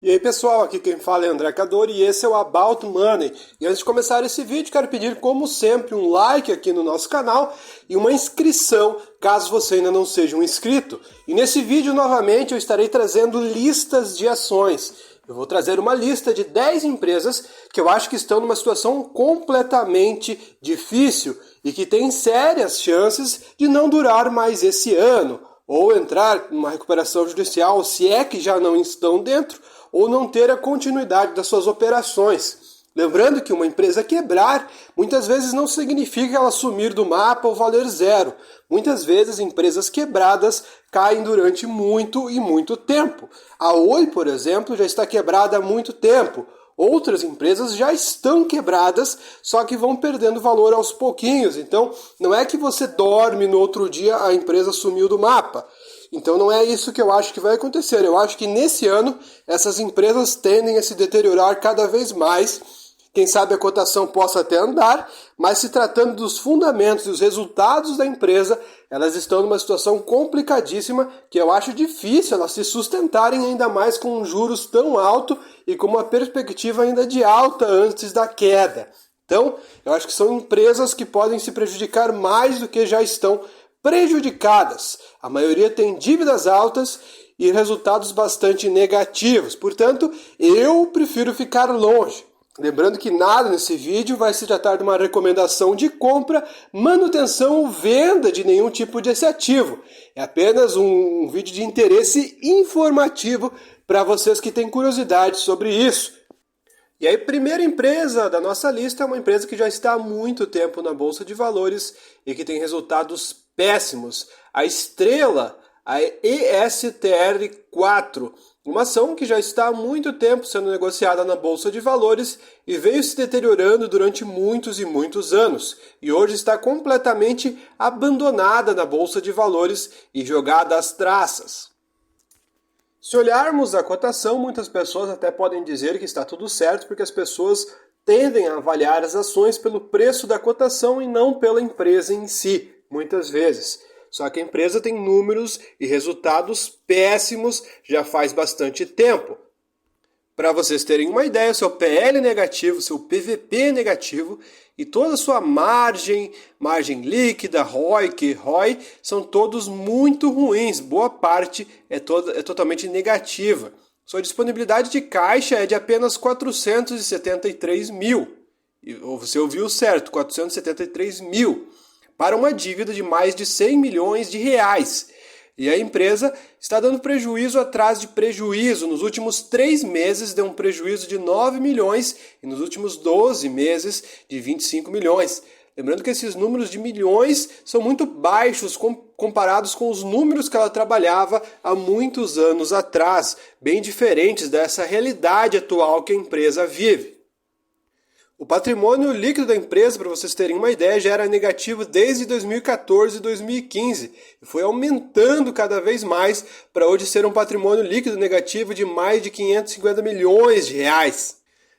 E aí pessoal, aqui quem fala é André Cador e esse é o About Money. E antes de começar esse vídeo, quero pedir como sempre um like aqui no nosso canal e uma inscrição caso você ainda não seja um inscrito. E nesse vídeo novamente eu estarei trazendo listas de ações. Eu vou trazer uma lista de 10 empresas que eu acho que estão numa situação completamente difícil e que têm sérias chances de não durar mais esse ano, ou entrar numa recuperação judicial, se é que já não estão dentro, ou não ter a continuidade das suas operações. Lembrando que uma empresa quebrar muitas vezes não significa ela sumir do mapa ou valer zero. Muitas vezes empresas quebradas caem durante muito e muito tempo. A Oi, por exemplo, já está quebrada há muito tempo. Outras empresas já estão quebradas, só que vão perdendo valor aos pouquinhos. Então, não é que você dorme no outro dia a empresa sumiu do mapa. Então não é isso que eu acho que vai acontecer. Eu acho que nesse ano essas empresas tendem a se deteriorar cada vez mais. Quem sabe a cotação possa até andar, mas se tratando dos fundamentos e os resultados da empresa, elas estão numa situação complicadíssima que eu acho difícil elas se sustentarem ainda mais com juros tão altos e com uma perspectiva ainda de alta antes da queda. Então, eu acho que são empresas que podem se prejudicar mais do que já estão prejudicadas. A maioria tem dívidas altas e resultados bastante negativos. Portanto, eu prefiro ficar longe. Lembrando que nada nesse vídeo vai se tratar de uma recomendação de compra, manutenção ou venda de nenhum tipo desse ativo. É apenas um vídeo de interesse informativo para vocês que têm curiosidade sobre isso. E aí, a primeira empresa da nossa lista é uma empresa que já está há muito tempo na Bolsa de Valores e que tem resultados péssimos. A Estrela, a ESTR4, uma ação que já está há muito tempo sendo negociada na Bolsa de Valores e veio se deteriorando durante muitos e muitos anos. E hoje está completamente abandonada na Bolsa de Valores e jogada às traças. Se olharmos a cotação, muitas pessoas até podem dizer que está tudo certo porque as pessoas tendem a avaliar as ações pelo preço da cotação e não pela empresa em si, muitas vezes. Só que a empresa tem números e resultados péssimos já faz bastante tempo. Para vocês terem uma ideia, seu PL negativo, seu PVP negativo e toda a sua margem líquida, ROIC, ROI, são todos muito ruins. Boa parte é totalmente negativa. Sua disponibilidade de caixa é de apenas 473 mil. Você ouviu certo, 473 mil. Para uma dívida de mais de 100 milhões de reais. E a empresa está dando prejuízo atrás de prejuízo. Nos últimos 3 meses deu um prejuízo de 9 milhões e nos últimos 12 meses de 25 milhões. Lembrando que esses números de milhões são muito baixos comparados com os números que ela trabalhava há muitos anos atrás, bem diferentes dessa realidade atual que a empresa vive. O patrimônio líquido da empresa, para vocês terem uma ideia, já era negativo desde 2014 e 2015 e foi aumentando cada vez mais para hoje ser um patrimônio líquido negativo de mais de 550 milhões de reais.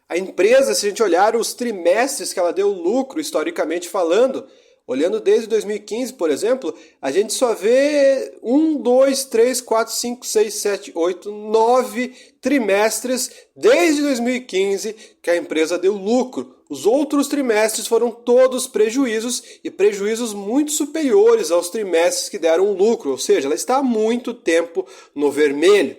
A empresa, se a gente olhar os trimestres que ela deu lucro, historicamente falando, olhando desde 2015, por exemplo, a gente só vê 1, 2, 3, 4, 5, 6, 7, 8, 9 trimestres desde 2015 que a empresa deu lucro. Os outros trimestres foram todos prejuízos e prejuízos muito superiores aos trimestres que deram lucro, ou seja, ela está há muito tempo no vermelho.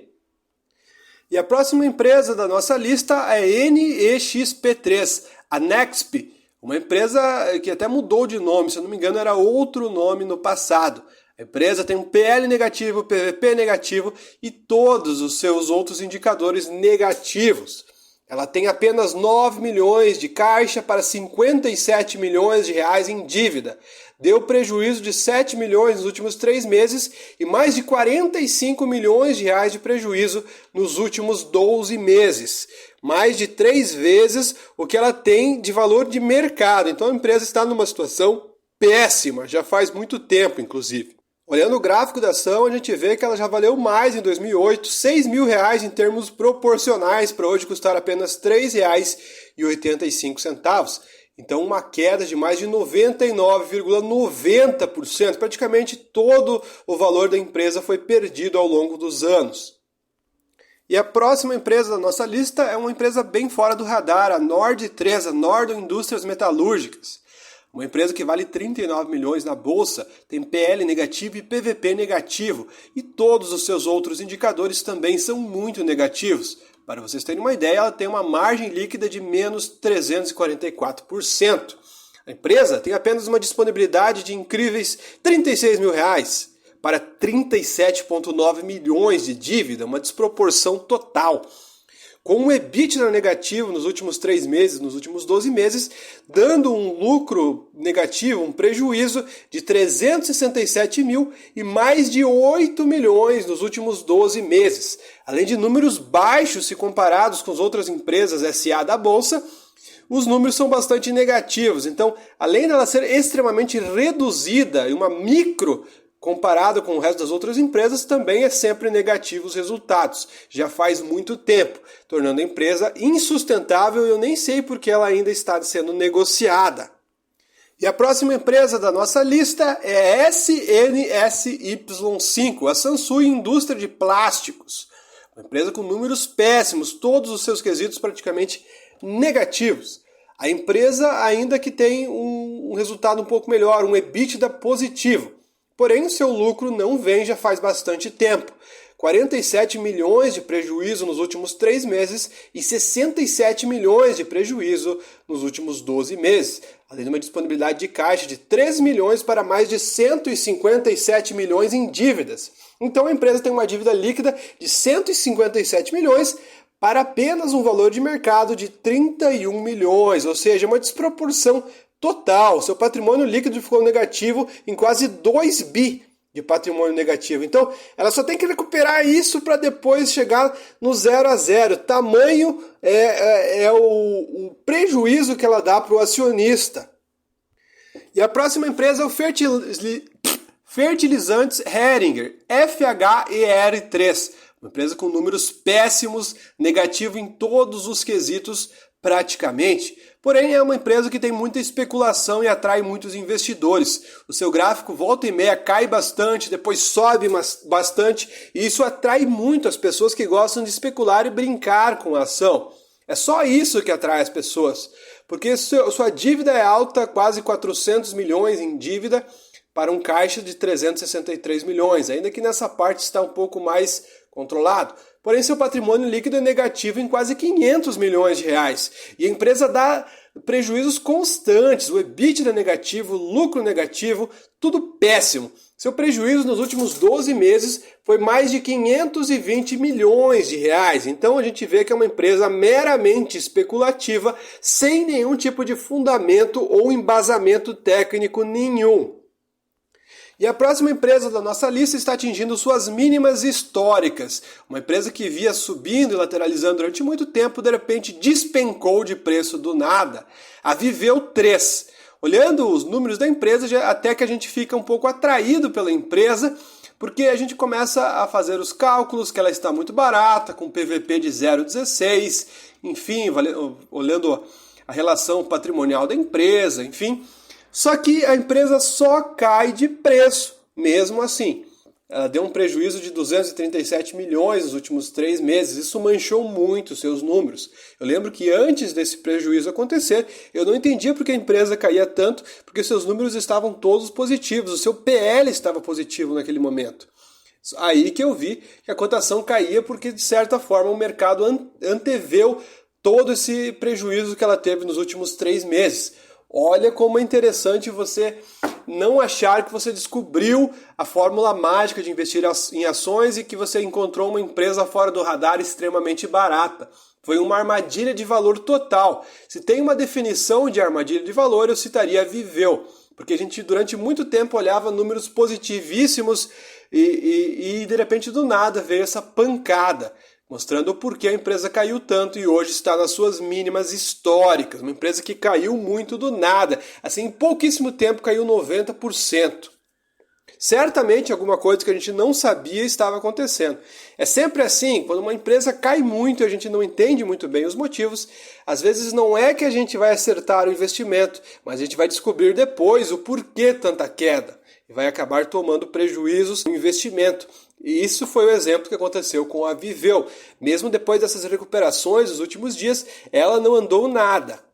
E a próxima empresa da nossa lista é a NEXP3, a Nexp. Uma empresa que até mudou de nome, se eu não me engano era outro nome no passado. A empresa tem um PL negativo, PVP negativo e todos os seus outros indicadores negativos. Ela tem apenas 9 milhões de caixa para 57 milhões de reais em dívida. Deu prejuízo de 7 milhões nos últimos 3 meses e mais de 45 milhões de reais de prejuízo nos últimos 12 meses. Mais de 3 vezes o que ela tem de valor de mercado. Então a empresa está numa situação péssima, já faz muito tempo, inclusive. Olhando o gráfico da ação, a gente vê que ela já valeu mais em 2008, 6 mil reais em termos proporcionais, para hoje custar apenas R$ 3,85. Então uma queda de mais de 99,90%, praticamente todo o valor da empresa foi perdido ao longo dos anos. E a próxima empresa da nossa lista é uma empresa bem fora do radar, a Nord3, a Nordon Indústrias Metalúrgicas. Uma empresa que vale 39 milhões na bolsa, tem PL negativo e PVP negativo, e todos os seus outros indicadores também são muito negativos. Para vocês terem uma ideia, ela tem uma margem líquida de menos 344%. A empresa tem apenas uma disponibilidade de incríveis R$36 mil para 37,9 milhões de dívida, uma desproporção total. Com um EBITDA negativo nos últimos 3 meses, nos últimos 12 meses, dando um lucro negativo, um prejuízo de 367 mil e mais de 8 milhões nos últimos 12 meses. Além de números baixos se comparados com as outras empresas SA da Bolsa, os números são bastante negativos. Então, além dela ser extremamente reduzida e uma micro comparado com o resto das outras empresas, também é sempre negativo os resultados. Já faz muito tempo, tornando a empresa insustentável e eu nem sei por que ela ainda está sendo negociada. E a próxima empresa da nossa lista é a SNSY5, a Sansui Indústria de Plásticos. Uma empresa com números péssimos, todos os seus quesitos praticamente negativos. A empresa ainda que tem um resultado um pouco melhor, um EBITDA positivo. Porém, o seu lucro não vem já faz bastante tempo. 47 milhões de prejuízo nos últimos 3 meses e 67 milhões de prejuízo nos últimos 12 meses, além de uma disponibilidade de caixa de 3 milhões para mais de 157 milhões em dívidas. Então a empresa tem uma dívida líquida de 157 milhões para apenas um valor de mercado de 31 milhões, ou seja, uma desproporção total. Seu patrimônio líquido ficou negativo em quase 2 bi de patrimônio negativo. Então, ela só tem que recuperar isso para depois chegar no 0 a 0. Tamanho é o prejuízo que ela dá para o acionista. E a próxima empresa é o Fertilizantes Heringer, FHER3. Uma empresa com números péssimos, negativo em todos os quesitos praticamente. Porém, é uma empresa que tem muita especulação e atrai muitos investidores. O seu gráfico volta e meia cai bastante, depois sobe bastante, e isso atrai muito as pessoas que gostam de especular e brincar com a ação. É só isso que atrai as pessoas, porque sua dívida é alta, quase 400 milhões em dívida, para um caixa de 363 milhões, ainda que nessa parte está um pouco mais controlado. Porém, seu patrimônio líquido é negativo em quase 500 milhões de reais. E a empresa dá prejuízos constantes, o EBITDA negativo, lucro negativo, tudo péssimo. Seu prejuízo nos últimos 12 meses foi mais de 520 milhões de reais. Então a gente vê que é uma empresa meramente especulativa, sem nenhum tipo de fundamento ou embasamento técnico nenhum. E a próxima empresa da nossa lista está atingindo suas mínimas históricas. Uma empresa que via subindo e lateralizando durante muito tempo, de repente despencou de preço do nada. A Viveu 3. Olhando os números da empresa, até que a gente fica um pouco atraído pela empresa, porque a gente começa a fazer os cálculos que ela está muito barata, com PVP de 0,16, enfim, olhando a relação patrimonial da empresa, enfim. Só que a empresa só cai de preço, mesmo assim. Ela deu um prejuízo de 237 milhões nos últimos 3 meses. Isso manchou muito os seus números. Eu lembro que antes desse prejuízo acontecer, eu não entendia porque a empresa caía tanto, porque seus números estavam todos positivos. O seu PL estava positivo naquele momento. Aí que eu vi que a cotação caía porque, de certa forma, o mercado anteveu todo esse prejuízo que ela teve nos últimos 3 meses. Olha como é interessante você não achar que você descobriu a fórmula mágica de investir em ações e que você encontrou uma empresa fora do radar extremamente barata. Foi uma armadilha de valor total. Se tem uma definição de armadilha de valor, eu citaria a Viveu, porque a gente durante muito tempo olhava números positivíssimos e de repente do nada veio essa pancada, mostrando o porquê a empresa caiu tanto e hoje está nas suas mínimas históricas. Uma empresa que caiu muito do nada. Assim, em pouquíssimo tempo caiu 90%. Certamente alguma coisa que a gente não sabia estava acontecendo. É sempre assim, quando uma empresa cai muito e a gente não entende muito bem os motivos, às vezes não é que a gente vai acertar o investimento, mas a gente vai descobrir depois o porquê tanta queda. E vai acabar tomando prejuízos no investimento. E isso foi o exemplo que aconteceu com a Viveo. Mesmo depois dessas recuperações dos últimos dias, ela não andou nada.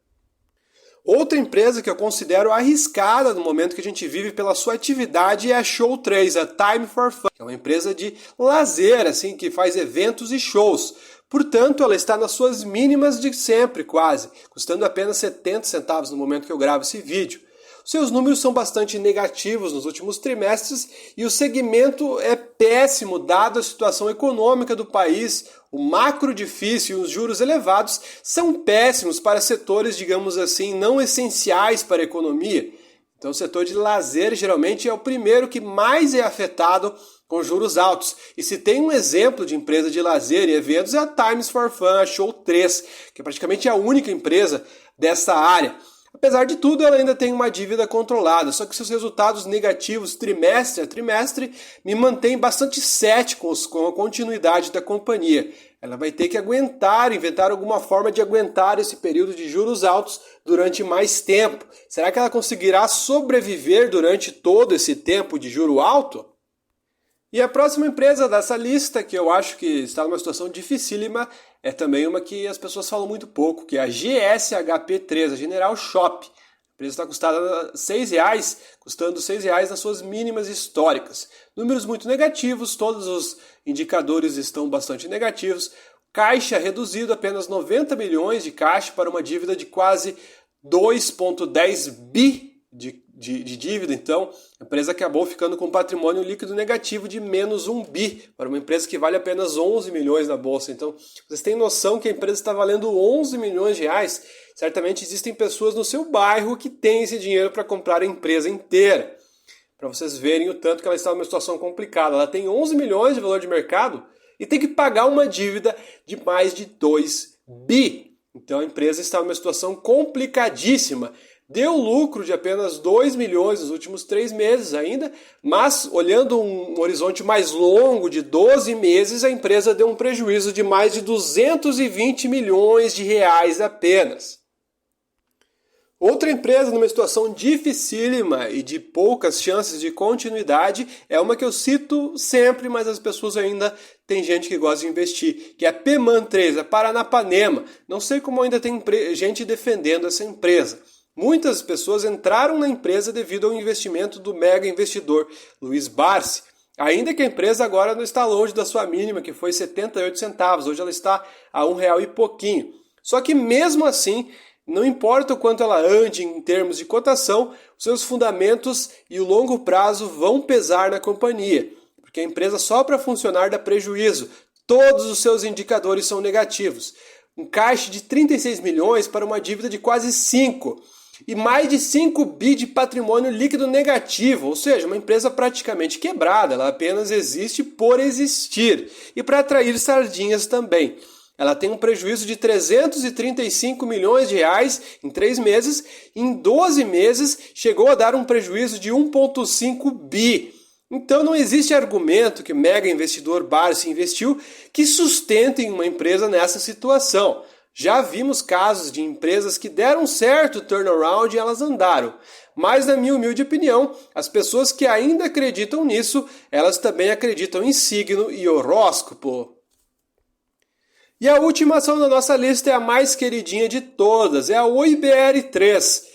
Outra empresa que eu considero arriscada no momento que a gente vive pela sua atividade é a Show3, a Time for Fun. É uma empresa de lazer, assim, que faz eventos e shows. Portanto, ela está nas suas mínimas de sempre, quase, custando apenas 70 centavos no momento que eu gravo esse vídeo. Seus números são bastante negativos nos últimos trimestres e o segmento é péssimo dado a situação econômica do país, o macro difícil e os juros elevados são péssimos para setores, digamos assim, não essenciais para a economia. Então o setor de lazer geralmente é o primeiro que mais é afetado com juros altos. E se tem um exemplo de empresa de lazer e eventos é a Times for Fun, a Show3, que é praticamente a única empresa dessa área. Apesar de tudo, ela ainda tem uma dívida controlada, só que seus resultados negativos trimestre a trimestre me mantêm bastante céticos com a continuidade da companhia. Ela vai ter que inventar alguma forma de aguentar esse período de juros altos durante mais tempo. Será que ela conseguirá sobreviver durante todo esse tempo de juro alto? E a próxima empresa dessa lista, que eu acho que está numa situação dificílima, é também uma que as pessoas falam muito pouco, que é a GSHP3, a General Shop. A empresa está custando R$ 6 nas suas mínimas históricas. Números muito negativos, todos os indicadores estão bastante negativos. Caixa reduzido, apenas 90 milhões de caixa para uma dívida de quase 2,10 bi de dívida. Então, a empresa acabou ficando com um patrimônio líquido negativo de menos 1 bi, para uma empresa que vale apenas 11 milhões na bolsa. Então, vocês têm noção que a empresa está valendo 11 milhões de reais? Certamente existem pessoas no seu bairro que têm esse dinheiro para comprar a empresa inteira. Para vocês verem o tanto que ela está numa situação complicada. Ela tem 11 milhões de valor de mercado e tem que pagar uma dívida de mais de 2 bi. Então, a empresa está numa situação complicadíssima. Deu lucro de apenas 2 milhões nos últimos 3 meses ainda, mas olhando um horizonte mais longo de 12 meses, a empresa deu um prejuízo de mais de 220 milhões de reais apenas. Outra empresa numa situação dificílima e de poucas chances de continuidade é uma que eu cito sempre, mas as pessoas ainda tem gente que gosta de investir, que é a PEMAN3, a Paranapanema. Não sei como ainda tem gente defendendo essa empresa. Muitas pessoas entraram na empresa devido ao investimento do mega investidor Luiz Barsi, ainda que a empresa agora não está longe da sua mínima, que foi 78 centavos, hoje ela está a R$1 e pouquinho. Só que mesmo assim, não importa o quanto ela ande em termos de cotação, os seus fundamentos e o longo prazo vão pesar na companhia, porque a empresa só para funcionar dá prejuízo, todos os seus indicadores são negativos. Um caixa de 36 milhões para uma dívida de quase 5 e mais de 5 bi de patrimônio líquido negativo, ou seja, uma empresa praticamente quebrada, ela apenas existe por existir e para atrair sardinhas também. Ela tem um prejuízo de 335 milhões de reais em 3 meses, em 12 meses chegou a dar um prejuízo de 1,5 bi. Então não existe argumento que o mega investidor Barsi investiu que sustentem uma empresa nessa situação. Já vimos casos de empresas que deram certo o turnaround e elas andaram. Mas, na minha humilde opinião, as pessoas que ainda acreditam nisso, elas também acreditam em signo e horóscopo. E a última ação da nossa lista é a mais queridinha de todas, é a OIBR3,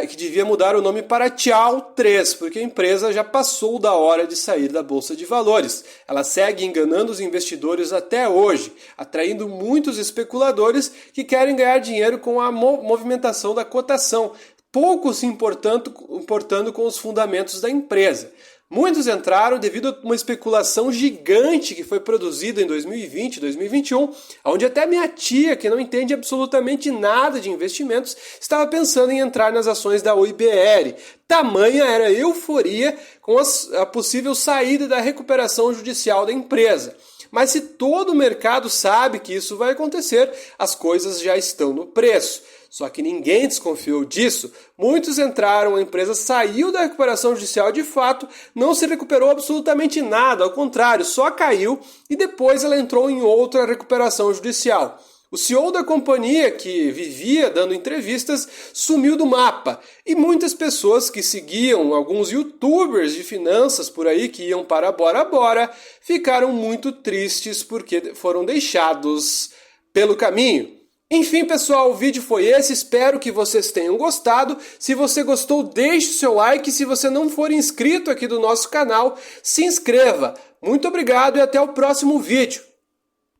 que devia mudar o nome para Tchau 3, porque a empresa já passou da hora de sair da Bolsa de Valores. Ela segue enganando os investidores até hoje, atraindo muitos especuladores que querem ganhar dinheiro com a movimentação da cotação, pouco se importando com os fundamentos da empresa. Muitos entraram devido a uma especulação gigante que foi produzida em 2020 e 2021, onde até minha tia, que não entende absolutamente nada de investimentos, estava pensando em entrar nas ações da OIBR. Tamanha era a euforia com a possível saída da recuperação judicial da empresa. Mas se todo o mercado sabe que isso vai acontecer, as coisas já estão no preço. Só que ninguém desconfiou disso. Muitos entraram, a empresa saiu da recuperação judicial de fato, não se recuperou absolutamente nada, ao contrário, só caiu e depois ela entrou em outra recuperação judicial. O CEO da companhia, que vivia dando entrevistas, sumiu do mapa e muitas pessoas que seguiam alguns youtubers de finanças por aí que iam para Bora Bora ficaram muito tristes porque foram deixados pelo caminho. Enfim, pessoal, o vídeo foi esse, espero que vocês tenham gostado. Se você gostou, deixe o seu like. Se você não for inscrito aqui do nosso canal, se inscreva. Muito obrigado e até o próximo vídeo.